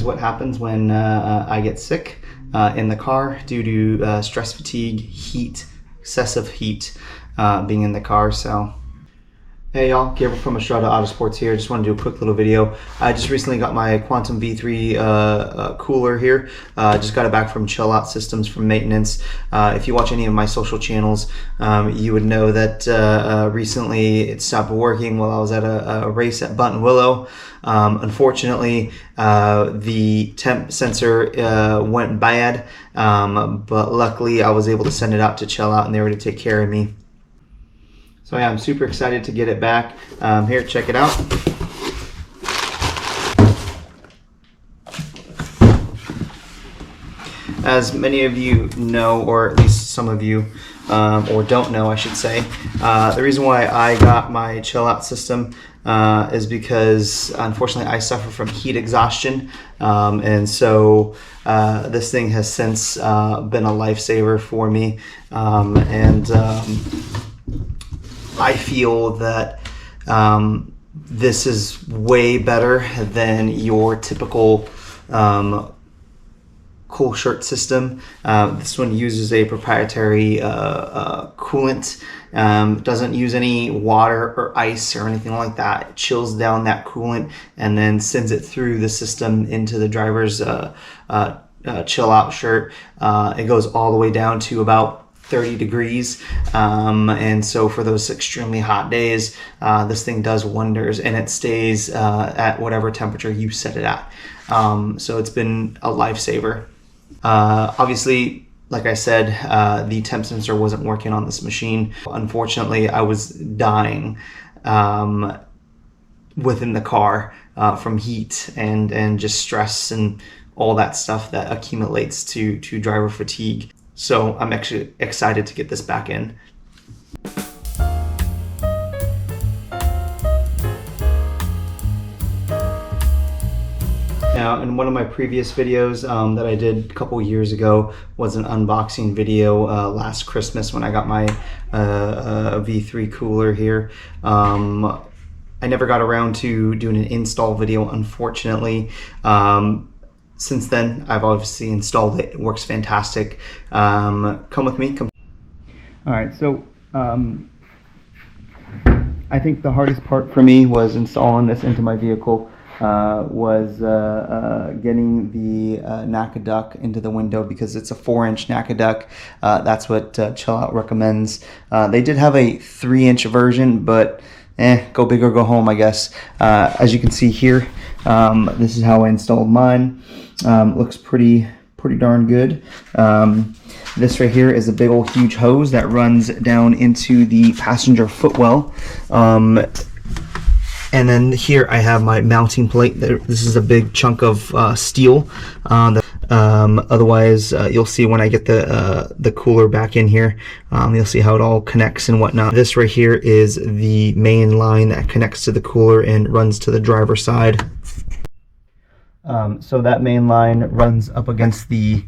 is what happens when I get sick in the car due to stress fatigue, heat, excessive heat being in the car. So hey y'all, Gabriel from Chillout Motorsports here. Just want to do a quick little video. I just recently got my Quantum V3 cooler here. Just got it back from Chillout Systems from maintenance. If you watch any of my social channels, you would know that recently it stopped working while I was at a race at Buttonwillow. Unfortunately, the temp sensor went bad, but luckily I was able to send it out to Chillout and they were to take care of me. So yeah, I'm super excited to get it back. Here, check it out. As many of you know, or at least some of you, or don't know, I should say, the reason why I got my Chillout system is because unfortunately I suffer from heat exhaustion, and so this thing has since been a lifesaver for me, and I feel that this is way better than your typical cool shirt system. This one uses a proprietary coolant. Doesn't use any water or ice or anything like that. It chills down that coolant and then sends it through the system into the driver's chill out shirt. It goes all the way down to about 30 degrees, and so for those extremely hot days, this thing does wonders, and it stays at whatever temperature you set it at. So it's been a lifesaver. Obviously, like I said, the temp sensor wasn't working on this machine. Unfortunately, I was dying within the car from heat and just stress and all that stuff that accumulates to driver fatigue. So I'm actually excited to get this back in. Now, in one of my previous videos that I did a couple years ago was an unboxing video last Christmas when I got my V3 cooler here. I never got around to doing an install video, unfortunately. Since then, I've obviously installed it. It works fantastic. Come with me. All right, so I think the hardest part for me was installing this into my vehicle. Was getting the NACA duct into the window because it's a 4-inch NACA duct. That's what Chillout recommends. They did have a 3-inch version, but go big or go home, I guess. As you can see here, this is how I installed mine. Looks pretty darn good. This right here is a big old huge hose that runs down into the passenger footwell. And then here I have my mounting plate. This is a big chunk of steel. Otherwise, you'll see when I get the cooler back in here, you'll see how it all connects and whatnot. This right here is the main line that connects to the cooler and runs to the driver's side. So that main line runs up against the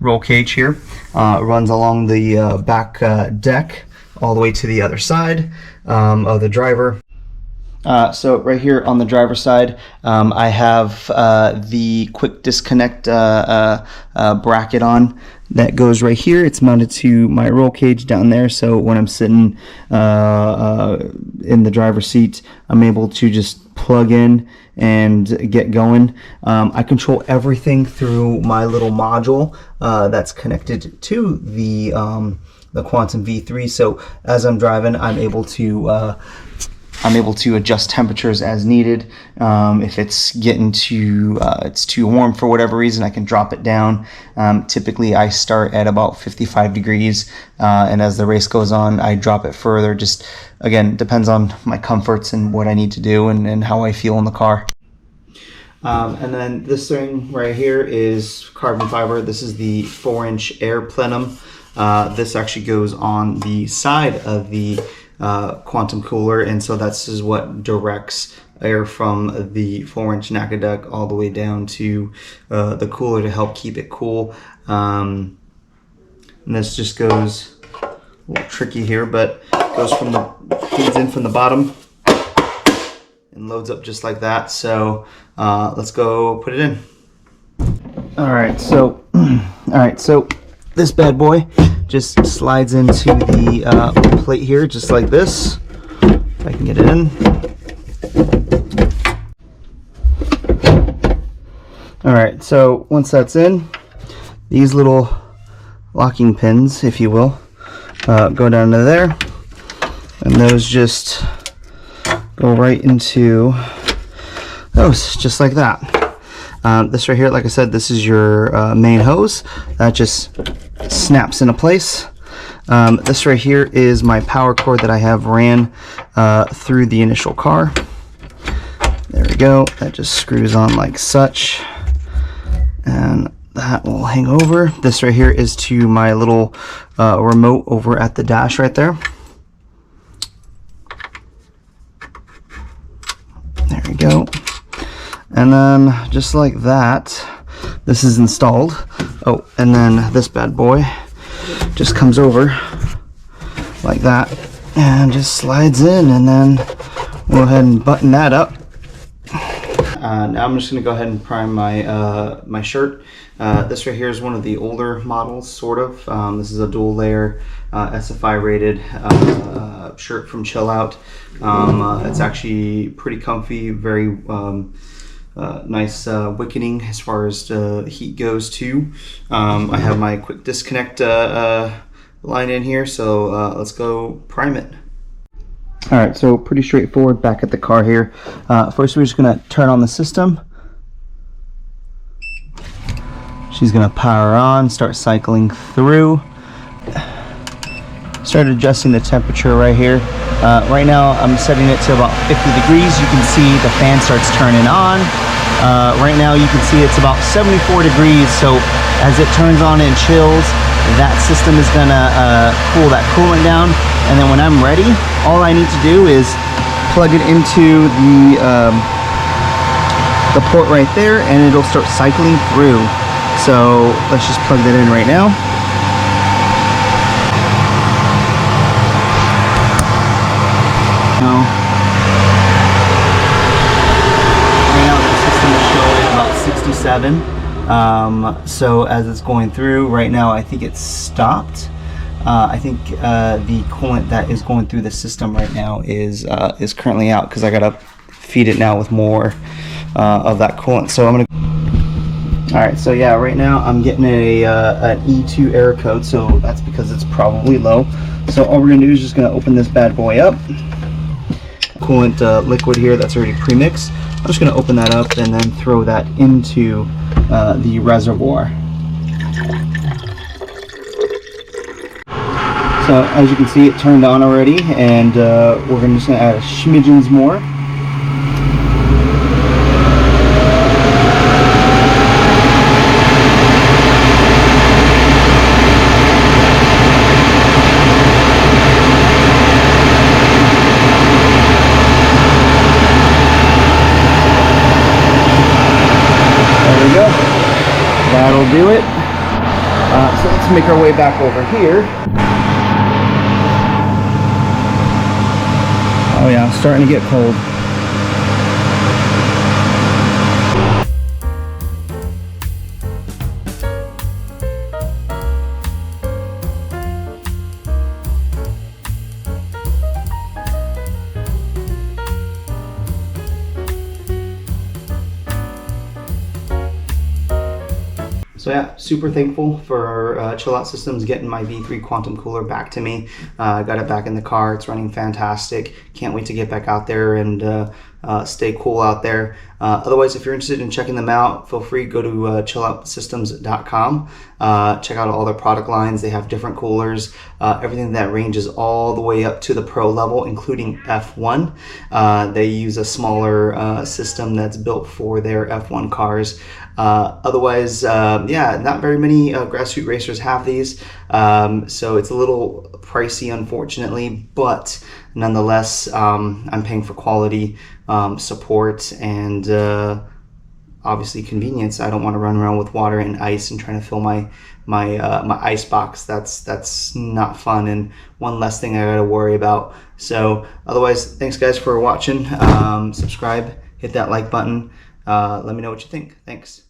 roll cage here, runs along the back deck all the way to the other side of the driver. So right here on the driver's side, I have the quick disconnect bracket on that goes right here. It's mounted to my roll cage down there, so when I'm sitting in the driver's seat, I'm able to just plug in and get going. I control everything through my little module that's connected to the Quantum V3. So as I'm driving, I'm able to adjust temperatures as needed. If it's getting it's too warm for whatever reason, I can drop it down. Typically I start at about 55 degrees, and as the race goes on, I drop it further. Just, again, depends on my comforts and what I need to do and how I feel in the car. And then this thing right here is carbon fiber. This is the 4-inch air plenum. This actually goes on the side of the Quantum cooler, and so this is what directs air from the 4-inch NACA duct all the way down to the cooler to help keep it cool. And this just goes a little tricky here, but goes from feeds in from the bottom and loads up just like that. So let's go put it in. All right, so this bad boy just slides into the plate here, just like this. If I can get it in. All right, so once that's in, these little locking pins, if you will, go down to there, and those just go right into those, just like that. This right here, like I said, this is your main hose that just snaps into place. This right here is my power cord that I have ran through the initial car. There we go. That just screws on like such, and that will hang over. This right here is to my little remote over at the dash right there. There we go. And then just like that, this is installed. Oh, and then this bad boy just comes over like that and just slides in, and then we'll go ahead and button that up. Now I'm just going to go ahead and prime my my shirt. This right here is one of the older models, sort of. This is a dual layer SFI rated shirt from Chillout. It's actually pretty comfy, very nice wickening as far as heat goes too. I have my quick disconnect line in here, so let's go prime it. Alright, so pretty straightforward back at the car here. First we're just going to turn on the system. She's going to power on, start cycling through. Start adjusting the temperature right here. Right now I'm setting it to about 50 degrees. You can see the fan starts turning on. Right now you can see it's about 74 degrees, so as it turns on and chills, that system is going to cool that coolant down. And then when I'm ready, all I need to do is plug it into the port right there, and it'll start cycling through. So let's just plug that in right now. Right now the system is showing about 67. So as it's going through right now, I think it's stopped. I think the coolant that is going through the system right now is currently out, because I gotta feed it now with more of that coolant. So I'm gonna. All right, so yeah, right now I'm getting an E2 error code, so that's because it's probably low. So all we're gonna do is just gonna open this bad boy up. Coolant liquid here that's already pre-mixed. I'm just gonna open that up and then throw that into the reservoir. So as you can see, it turned on already, and we're just gonna add a smidgens more. There we go. That'll do it. So let's make our way back over here. Oh yeah, it's starting to get cold. So yeah, super thankful for Chillout Systems getting my V3 Quantum cooler back to me. I got it back in the car. It's running fantastic. Can't wait to get back out there and stay cool out there. Otherwise, if you're interested in checking them out, feel free to go to chilloutsystems.com. Check out all their product lines. They have different coolers, everything that ranges all the way up to the pro level, including F1. They use a smaller system that's built for their F1 cars. Otherwise, yeah, not very many grassroots racers have these, so it's a little pricey, unfortunately, but nonetheless, I'm paying for quality support, and obviously convenience. I don't want to run around with water and ice and trying to fill my ice box. That's not fun, and one less thing I gotta worry about. So otherwise, thanks guys for watching. Subscribe, hit that like button. Let me know what you think. Thanks.